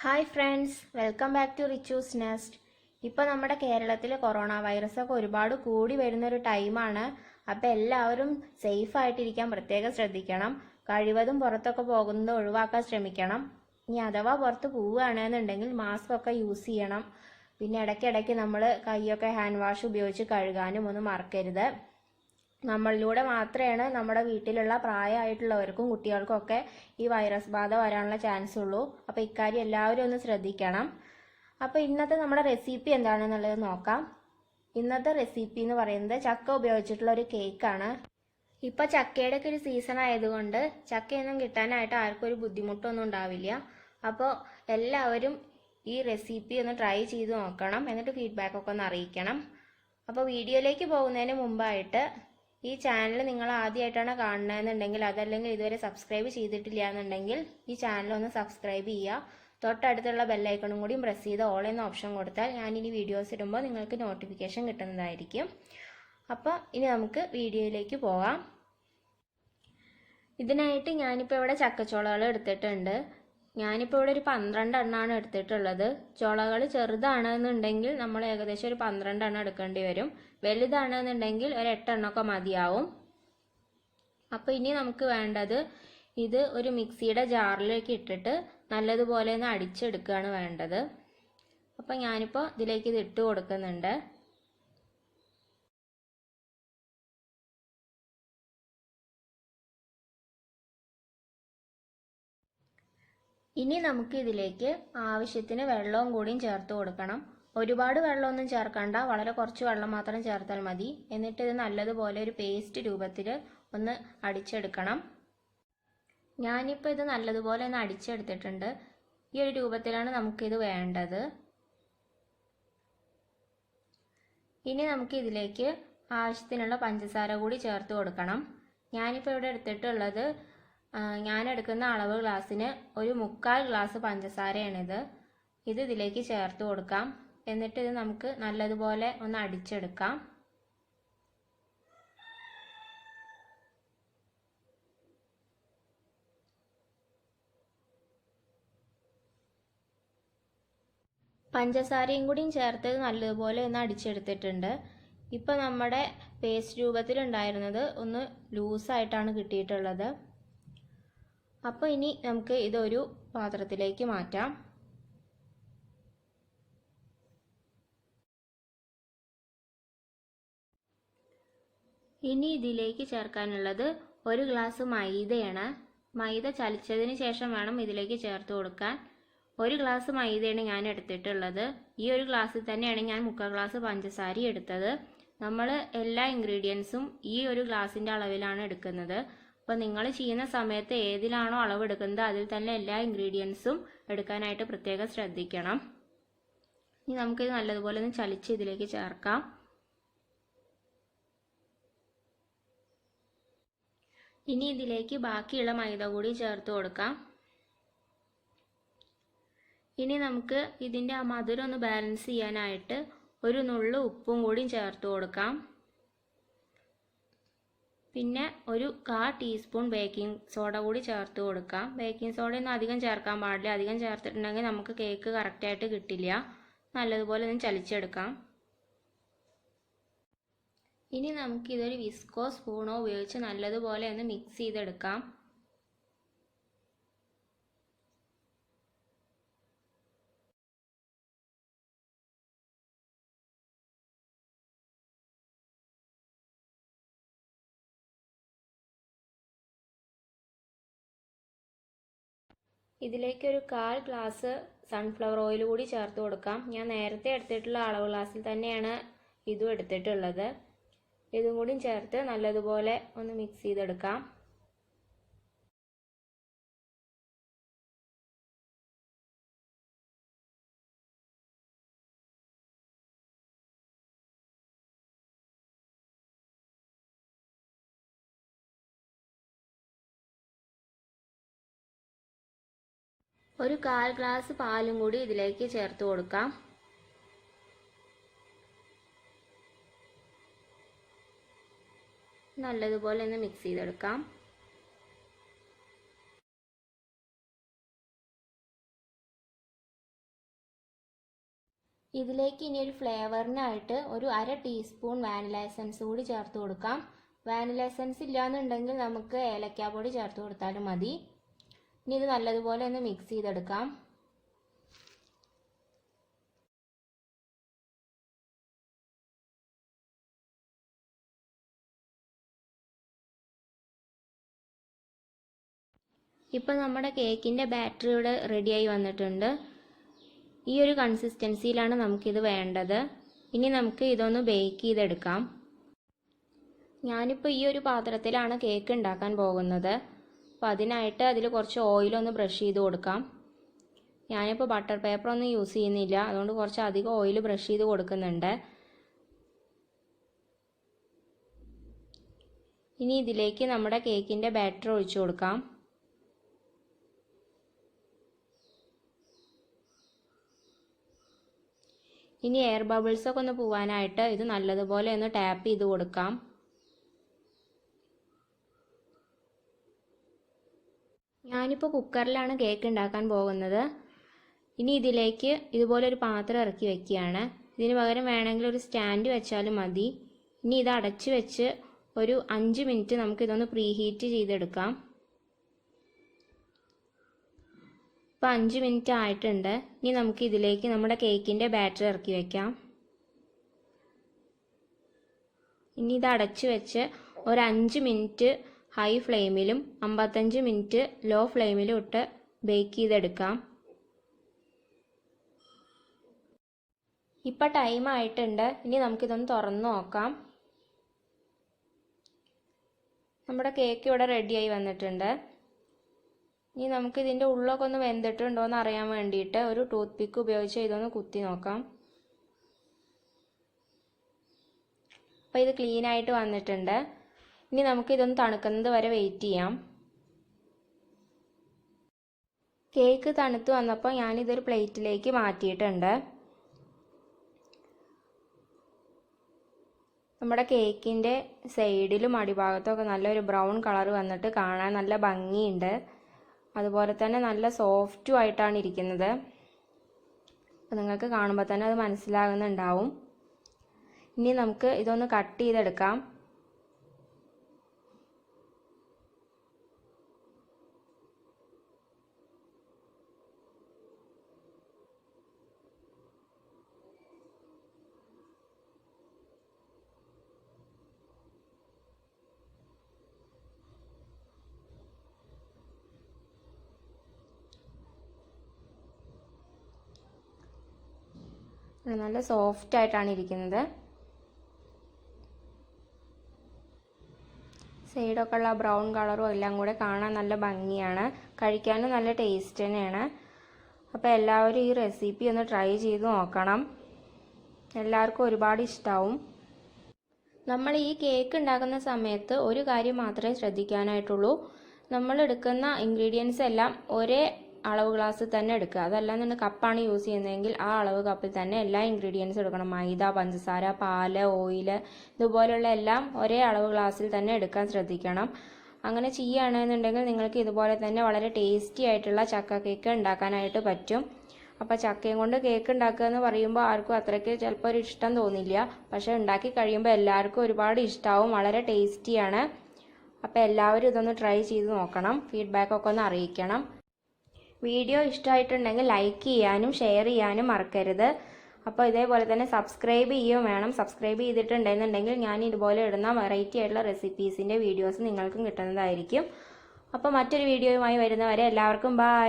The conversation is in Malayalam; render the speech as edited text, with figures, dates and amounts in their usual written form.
Hi friends, welcome back to Richu's nest. ഇപ്പോൾ നമ്മുടെ കേരളത്തിൽ കൊറോണ വൈറസൊക്കെ ഒരുപാട് കൂടി വരുന്നൊരു ടൈമാണ്. അപ്പോൾ എല്ലാവരും സേഫ് ആയിട്ടിരിക്കാൻ പ്രത്യേകം ശ്രദ്ധിക്കണം. കഴിവതും പുറത്തൊക്കെ പോകുന്നത് ഒഴിവാക്കാൻ ശ്രമിക്കണം. ഇനി അഥവാ പുറത്ത് പോവുകയാണെന്നുണ്ടെങ്കിൽ മാസ്ക് ഒക്കെ യൂസ് ചെയ്യണം. പിന്നെ ഇടയ്ക്കിടയ്ക്ക് നമ്മൾ കൈയൊക്കെ ഹാൻഡ് വാഷ് ഉപയോഗിച്ച് കഴുകാനും ഒന്നും മറക്കരുത്. നമ്മളിലൂടെ മാത്രമാണ് നമ്മുടെ വീട്ടിലുള്ള പ്രായമായിട്ടുള്ളവർക്കും കുട്ടികൾക്കും ഒക്കെ ഈ വൈറസ് ബാധ വരാനുള്ള ചാൻസ് ഉള്ളൂ. അപ്പോൾ ഇക്കാര്യം എല്ലാവരും ഒന്ന് ശ്രദ്ധിക്കണം. അപ്പോൾ ഇന്നത്തെ നമ്മുടെ റെസിപ്പി എന്താണെന്നുള്ളത് നോക്കാം. ഇന്നത്തെ റെസിപ്പി എന്ന് പറയുന്നത് ചക്ക ഉപയോഗിച്ചിട്ടുള്ള ഒരു കേക്കാണ്. ഇപ്പോൾ ചക്കയുടെ ഒക്കെ ഒരു സീസൺ ആയതുകൊണ്ട് ചക്കയൊന്നും കിട്ടാനായിട്ട് ആർക്കും ഒരു ബുദ്ധിമുട്ടൊന്നും ഉണ്ടാവില്ല. അപ്പോൾ എല്ലാവരും ഈ റെസിപ്പി ഒന്ന് ട്രൈ ചെയ്ത് നോക്കണം. എന്നിട്ട് ഫീഡ്ബാക്ക് ഒക്കെ ഒന്ന് അറിയിക്കണം. അപ്പോൾ വീഡിയോയിലേക്ക് പോകുന്നതിന് മുമ്പായിട്ട് ഈ ചാനൽ നിങ്ങൾ ആദ്യമായിട്ടാണ് കാണുന്നതെന്നുണ്ടെങ്കിൽ, അതല്ലെങ്കിൽ ഇതുവരെ സബ്സ്ക്രൈബ് ചെയ്തിട്ടില്ല എന്നുണ്ടെങ്കിൽ ഈ ചാനൽ ഒന്ന് സബ്സ്ക്രൈബ് ചെയ്യുക. തൊട്ടടുത്തുള്ള ബെല്ലൈക്കണും കൂടി പ്രസ് ചെയ്ത് ഓൾ എന്ന ഓപ്ഷൻ കൊടുത്താൽ ഞാനിനി വീഡിയോസ് ഇടുമ്പോൾ നിങ്ങൾക്ക് നോട്ടിഫിക്കേഷൻ കിട്ടുന്നതായിരിക്കും. അപ്പോൾ ഇനി നമുക്ക് വീഡിയോയിലേക്ക് പോകാം. ഇതിനായിട്ട് ഞാനിപ്പോൾ ഇവിടെ ചക്കച്ചോളകൾ എടുത്തിട്ടുണ്ട്. ഞാനിപ്പോൾ ഇവിടെ ഒരു 12 എണ്ണമാണ് എടുത്തിട്ടുള്ളത്. ചുളകൾ ചെറുതാണെന്നുണ്ടെങ്കിൽ നമ്മൾ ഏകദേശം ഒരു 12 എണ്ണം എടുക്കേണ്ടി വരും. വലുതാണെന്നുണ്ടെങ്കിൽ ഒരു 8 എണ്ണമൊക്കെ മതിയാവും. അപ്പോൾ ഇനി നമുക്ക് വേണ്ടത് ഇത് ഒരു മിക്സിയുടെ ജാറിലേക്ക് ഇട്ടിട്ട് നല്ലതുപോലെ ഒന്ന് അടിച്ചെടുക്കുകയാണ് വേണ്ടത്. അപ്പോൾ ഞാനിപ്പോൾ ഇതിലേക്ക് ഇത് ഇട്ട് കൊടുക്കുന്നുണ്ട്. ഇനി നമുക്ക് ഇതിലേക്ക് ആവശ്യത്തിന് വെള്ളവും കൂടിയും ചേർത്ത് കൊടുക്കണം. ഒരുപാട് വെള്ളമൊന്നും ചേർക്കണ്ട, വളരെ കുറച്ച് വെള്ളം മാത്രം ചേർത്താൽ മതി. എന്നിട്ട് ഇത് നല്ലതുപോലെ ഒരു പേസ്റ്റ് രൂപത്തിൽ ഒന്ന് അടിച്ചെടുക്കണം. ഞാനിപ്പോൾ ഇത് നല്ലതുപോലെ ഒന്ന് അടിച്ചെടുത്തിട്ടുണ്ട്. ഈ ഒരു രൂപത്തിലാണ് നമുക്കിത് വേണ്ടത്. ഇനി നമുക്ക് ഇതിലേക്ക് ആവശ്യത്തിനുള്ള പഞ്ചസാര കൂടി ചേർത്ത് കൊടുക്കണം. ഞാനിപ്പോൾ ഇവിടെ എടുത്തിട്ടുള്ളത്, ഞാൻ എടുക്കുന്ന അളവ് ഗ്ലാസ്സിന് ഒരു 3/4 ഗ്ലാസ് പഞ്ചസാരയാണിത്. ഇത് ഇതിലേക്ക് ചേർത്ത് കൊടുക്കാം. എന്നിട്ട് ഇത് നമുക്ക് നല്ലതുപോലെ ഒന്ന് അടിച്ചെടുക്കാം. പഞ്ചസാരയും കൂടിയും ചേർത്ത് നല്ലതുപോലെ ഒന്ന് അടിച്ചെടുത്തിട്ടുണ്ട്. ഇപ്പോൾ നമ്മുടെ പേസ്റ്റ് രൂപത്തിലുണ്ടായിരുന്നത് ഒന്ന് ലൂസായിട്ടാണ് കിട്ടിയിട്ടുള്ളത്. അപ്പോൾ ഇനി നമുക്ക് ഇതൊരു പാത്രത്തിലേക്ക് മാറ്റാം. ഇനി ഇതിലേക്ക് ചേർക്കാനുള്ളത് 1 ഗ്ലാസ് മൈദയാണ്. മൈദ ചലിച്ചതിന് ശേഷം വേണം ഇതിലേക്ക് ചേർത്ത് കൊടുക്കാൻ. 1 ഗ്ലാസ് മൈദയാണ് ഞാൻ എടുത്തിട്ടുള്ളത്. ഈ ഒരു ഗ്ലാസ്സിൽ തന്നെയാണ് ഞാൻ 3/4 ഗ്ലാസ് പഞ്ചസാര എടുത്തത്. നമ്മൾ എല്ലാ ഇൻഗ്രീഡിയൻസും ഈ ഒരു ഗ്ലാസിൻ്റെ അളവിലാണ് എടുക്കുന്നത്. അപ്പോൾ നിങ്ങൾ ചെയ്യുന്ന സമയത്ത് ഏതിലാണോ അളവ് എടുക്കുന്നത് അതിൽ തന്നെ എല്ലാ ഇൻഗ്രീഡിയൻസും എടുക്കാനായിട്ട് പ്രത്യേകം ശ്രദ്ധിക്കണം. ഇനി നമുക്കിത് നല്ലതുപോലെ ഒന്ന് ചലിച്ച് ഇതിലേക്ക് ചേർക്കാം. ഇനി ഇതിലേക്ക് ബാക്കിയുള്ള മൈദ കൂടി ചേർത്ത് കൊടുക്കാം. ഇനി നമുക്ക് ഇതിൻ്റെ ആ മധുരം ഒന്ന് ബാലൻസ് ചെയ്യാനായിട്ട് ഒരു നുള്ളു ഉപ്പും കൂടി ചേർത്ത് കൊടുക്കാം. പിന്നെ ഒരു 1/4 ടീസ്പൂൺ ബേക്കിംഗ് സോഡ കൂടി ചേർത്ത് കൊടുക്കാം. ബേക്കിംഗ് സോഡയൊന്നും അധികം ചേർക്കാൻ പാടില്ല. അധികം ചേർത്തിട്ടുണ്ടെങ്കിൽ നമുക്ക് കേക്ക് കറക്റ്റായിട്ട് കിട്ടില്ല. നല്ലതുപോലെ ഒന്ന് ചലിച്ചെടുക്കാം. ഇനി നമുക്ക് ഇതൊരു വിസ്കോ സ്പൂണോ ഉപയോഗിച്ച് നല്ലതുപോലെ ഒന്ന് മിക്സ് ചെയ്തെടുക്കാം. ഇതിലേക്ക് ഒരു 1/4 ഗ്ലാസ് സൺഫ്ലവർ ഓയിൽ കൂടി ചേർത്ത് കൊടുക്കാം. ഞാൻ നേരത്തെ എടുത്തിട്ടുള്ള അളവ് ഗ്ലാസ്സിൽ തന്നെയാണ് ഇതും എടുത്തിട്ടുള്ളത്. ഇതും കൂടി ചേർത്ത് നല്ലതുപോലെ ഒന്ന് മിക്സ് ചെയ്തെടുക്കാം. ഒരു 1/4 ഗ്ലാസ് പാലും കൂടി ഇതിലേക്ക് ചേർത്ത് കൊടുക്കാം. നല്ലതുപോലെ ഒന്ന് മിക്സ് ചെയ്തെടുക്കാം. ഇതിലേക്ക് ഇനി ഒരു ഫ്ലേവറിനായിട്ട് ഒരു 1/2 ടീസ്പൂൺ വാനില എസൻസ് കൂടി ചേർത്ത് കൊടുക്കാം. വാനില എസൻസ് ഇല്ലാന്നുണ്ടെങ്കിൽ നമുക്ക് ഏലക്കാപ്പൊടി ചേർത്ത് കൊടുത്താലും മതി. ഇനി ഇത് നല്ലതുപോലെ ഒന്ന് മിക്സ് ചെയ്തെടുക്കാം. ഇപ്പം നമ്മുടെ കേക്കിൻ്റെ ബാറ്ററി ഇവിടെ റെഡിയായി വന്നിട്ടുണ്ട്. ഈ ഒരു കൺസിസ്റ്റൻസിയിലാണ് നമുക്കിത് വേണ്ടത്. ഇനി നമുക്ക് ഇതൊന്ന് ബേക്ക് ചെയ്തെടുക്കാം. ഞാനിപ്പോൾ ഈ ഒരു പാത്രത്തിലാണ് കേക്ക് ഉണ്ടാക്കാൻ പോകുന്നത്. അപ്പോൾ അതിനായിട്ട് അതിൽ കുറച്ച് ഓയിലൊന്ന് ബ്രഷ് ചെയ്ത് കൊടുക്കാം. ഞാനിപ്പോൾ ബട്ടർ പേപ്പറൊന്നും യൂസ് ചെയ്യുന്നില്ല, അതുകൊണ്ട് കുറച്ച് അധികം ഓയിൽ ബ്രഷ് ചെയ്ത് കൊടുക്കുന്നുണ്ട്. ഇനി ഇതിലേക്ക് നമ്മുടെ കേക്കിൻ്റെ ബാറ്റർ ഒഴിച്ചു കൊടുക്കാം. ഇനി എയർ ബബിൾസൊക്കെ ഒന്ന് പോവാനായിട്ട് ഇത് നല്ലതുപോലെ ഒന്ന് ടാപ്പ് ചെയ്ത് കൊടുക്കാം. ഞാനിപ്പോൾ കുക്കറിലാണ് കേക്ക് ഉണ്ടാക്കാൻ പോകുന്നത്. ഇനി ഇതിലേക്ക് ഇതുപോലൊരു പാത്രം ഇറക്കി വെക്കുകയാണ്. ഇതിന് പകരം വേണമെങ്കിൽ ഒരു സ്റ്റാൻഡ് വെച്ചാലും മതി. ഇനി ഇത് അടച്ച് വെച്ച് ഒരു 5 മിനിറ്റ് നമുക്കിതൊന്ന് പ്രീഹീറ്റ് ചെയ്തെടുക്കാം. ഇപ്പോൾ 5 മിനിറ്റ് ആയിട്ടുണ്ട്. ഇനി നമുക്ക് ഇതിലേക്ക് നമ്മുടെ കേക്കിൻ്റെ ബാറ്റർ ഇറക്കി വയ്ക്കാം. ഇനി ഇത് അടച്ച് വെച്ച് ഒരു 5 മിനിറ്റ് ഹൈ ഫ്ലെയിമിലും 55 മിനിറ്റ് ലോ ഫ്ലെയിമിലും ഇട്ട് ബേക്ക് ചെയ്തെടുക്കാം. ഇപ്പോൾ ടൈം ആയിട്ടുണ്ട്. ഇനി നമുക്കിതൊന്ന് തുറന്ന് നോക്കാം. നമ്മുടെ കേക്ക് ഇവിടെ റെഡിയായി വന്നിട്ടുണ്ട്. ഇനി നമുക്ക് ഇതിൻ്റെ ഉള്ളൊക്കെ ഒന്ന് വെന്തിട്ടുണ്ടോ എന്ന് അറിയാൻ വേണ്ടിയിട്ട് ഒരു ടൂത്ത് പിക്ക് ഉപയോഗിച്ച് ഇതൊന്ന് കുത്തി നോക്കാം. അപ്പോൾ ഇത് ക്ലീൻ ആയിട്ട് വന്നിട്ടുണ്ട്. ഇനി നമുക്ക് ഇതൊന്ന് തണുക്കുന്നത് വരെ വെയിറ്റ് ചെയ്യാം. കേക്ക് തണുത്ത് വന്നപ്പോൾ ഞാനിതൊരു പ്ലേറ്റിലേക്ക് മാറ്റിയിട്ടുണ്ട്. നമ്മുടെ കേക്കിൻ്റെ സൈഡിലും അടിഭാഗത്തൊക്കെ നല്ലൊരു ബ്രൗൺ കളർ വന്നിട്ട് കാണാൻ നല്ല ഭംഗിയുണ്ട്. അതുപോലെ തന്നെ നല്ല സോഫ്റ്റും ആയിട്ടാണ് ഇരിക്കുന്നത്. അപ്പോൾ നിങ്ങൾക്ക് കാണുമ്പോൾ തന്നെ അത് മനസ്സിലാകുന്നുണ്ടാവും. ഇനി നമുക്ക് ഇതൊന്ന് കട്ട് ചെയ്തെടുക്കാം. നല്ല സോഫ്റ്റ് ആയിട്ടാണ് ഇരിക്കുന്നത്. സൈഡൊക്കെ ഉള്ള ബ്രൗൺ കളറും എല്ലാം കൂടെ കാണാൻ നല്ല ഭംഗിയാണ്. കഴിക്കാനും നല്ല ടേസ്റ്റ് തന്നെയാണ്. അപ്പോൾ എല്ലാവരും ഈ റെസിപ്പി ഒന്ന് ട്രൈ ചെയ്ത് നോക്കണം. എല്ലാവർക്കും ഒരുപാട് ഇഷ്ടമാവും. നമ്മൾ ഈ കേക്ക് ഉണ്ടാക്കുന്ന സമയത്ത് ഒരു കാര്യം മാത്രമേ ശ്രദ്ധിക്കാനായിട്ടുള്ളൂ. നമ്മൾ എടുക്കുന്ന ഇൻഗ്രീഡിയൻസ് എല്ലാം ഒരേ അളവ് ഗ്ലാസ്സിൽ തന്നെ എടുക്കുക. അതല്ലാന്നുണ്ടെങ്കിൽ കപ്പാണ് യൂസ് ചെയ്യുന്നതെങ്കിൽ ആ അളവ് കപ്പിൽ തന്നെ എല്ലാ ഇൻഗ്രീഡിയൻസും എടുക്കണം. മൈദ, പഞ്ചസാര, പാല്, ഓയിൽ ഇതുപോലുള്ള എല്ലാം ഒരേ അളവ് ഗ്ലാസ്സിൽ തന്നെ എടുക്കാൻ ശ്രദ്ധിക്കണം. അങ്ങനെ ചെയ്യുകയാണെന്നുണ്ടെങ്കിൽ നിങ്ങൾക്ക് ഇതുപോലെ തന്നെ വളരെ ടേസ്റ്റി ആയിട്ടുള്ള ചക്ക കേക്ക് ഉണ്ടാക്കാനായിട്ട് പറ്റും. അപ്പോൾ ചക്കയും കൊണ്ട് കേക്ക് ഉണ്ടാക്കുക എന്ന് പറയുമ്പോൾ ആർക്കും അത്രയ്ക്ക് ചിലപ്പോൾ ഒരു ഇഷ്ടം തോന്നില്ല. പക്ഷേ ഉണ്ടാക്കി കഴിയുമ്പോൾ എല്ലാവർക്കും ഒരുപാട് ഇഷ്ടമാവും. വളരെ ടേസ്റ്റിയാണ്. അപ്പോൾ എല്ലാവരും ഇതൊന്ന് ട്രൈ ചെയ്ത് നോക്കണം. ഫീഡ്ബാക്കൊക്കെ ഒന്ന് അറിയിക്കണം. വീഡിയോ ഇഷ്ടമായിട്ടുണ്ടെങ്കിൽ ലൈക്ക് ചെയ്യാനും ഷെയർ ചെയ്യാനും മറക്കരുത്. അപ്പോൾ ഇതേപോലെ തന്നെ സബ്സ്ക്രൈബ് ചെയ്യുകയും വേണം. സബ്സ്ക്രൈബ് ചെയ്തിട്ടുണ്ടെന്നുണ്ടെങ്കിൽ ഞാൻ ഇതുപോലെ ഇടുന്ന വെറൈറ്റി ആയിട്ടുള്ള റെസിപ്പീസിൻ്റെ വീഡിയോസ് നിങ്ങൾക്കും കിട്ടുന്നതായിരിക്കും. അപ്പോൾ മറ്റൊരു വീഡിയോയുമായി വരുന്നവരെ എല്ലാവർക്കും ബൈ.